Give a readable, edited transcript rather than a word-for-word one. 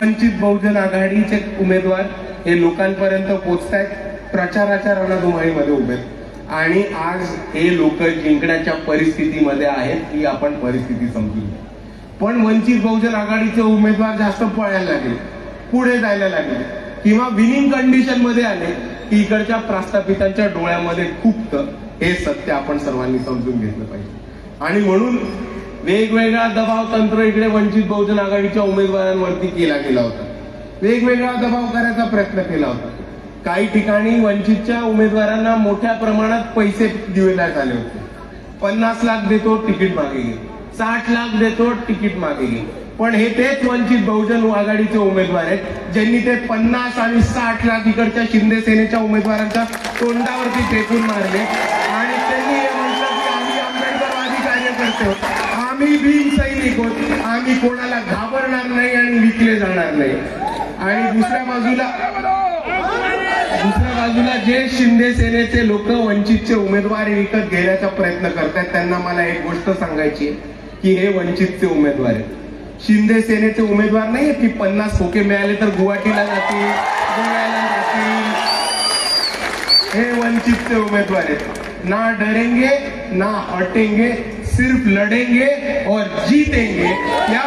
वंचित बहुजन आघाडीचे उमेदवार हे लोकांपर्यंत पोहोचतायत, प्रचाराच्या रणधुमाळीमध्ये उभे आहेत आणि आज हे लोक जिंकण्याच्या परिस्थितीमध्ये आहेत की आपण परिस्थिती समजून घ्या. पण वंचित बहुजन आघाडीचे उमेदवार जास्त पळायला लागले, पुढे जायला लागले किंवा विनिंग कंडिशन मध्ये आले की इकडच्या प्रस्थापितांच्या डोळ्यामध्ये खुपतं. हे सत्य आपण सर्वांनी समजून घेतलं पाहिजे आणि म्हणून वेगवेगळा दबाव तंत्र इकडे वंचित बहुजन आघाडीच्या उमेदवारांवरती केला गेला होता. वेगवेगळा दबाव करायचा प्रयत्न केला होता. काही ठिकाणी वंचितच्या उमेदवारांना मोठ्या प्रमाणात पैसे दिलेले झाले होते. 50 लाख देतो तिकीट मागे घे, 60 लाख देतो तिकीट मागे घे. पण हे तेच वंचित बहुजन आघाडीचे उमेदवार आहेत ज्यांनी ते 50 आणि 60 लाख इकडच्या शिंदे सेनेच्या उमेदवारांच्या तोंडावरती फेकून मारले आणि त्यांनी हे म्हटलं की आम्ही आंबेडकरवादी कार्यकर्ते आहोत, आम्ही भीम सैनिक आहोत, आम्ही कोणाला घाबरणार नाही आणि विकले जाणार नाही. आणि दुसऱ्या बाजूला जे शिंदे सेनेचे लोक वंचितचे उमेदवार विकत घेण्याचा प्रयत्न करतात त्यांना मला एक गोष्ट सांगायची आहे की हे वंचितचे उमेदवार आहेत. शिंदे सेनेचे उमेदवार नाही की 50 खोके मिळाले तर गुवाहाटीला जातील, गोव्याला जातील. हे वंचितचे उमेदवार आहेत. ना डरेंगे ना हटेंगे, सिर्फ लढेंगे और जीतेंगे. या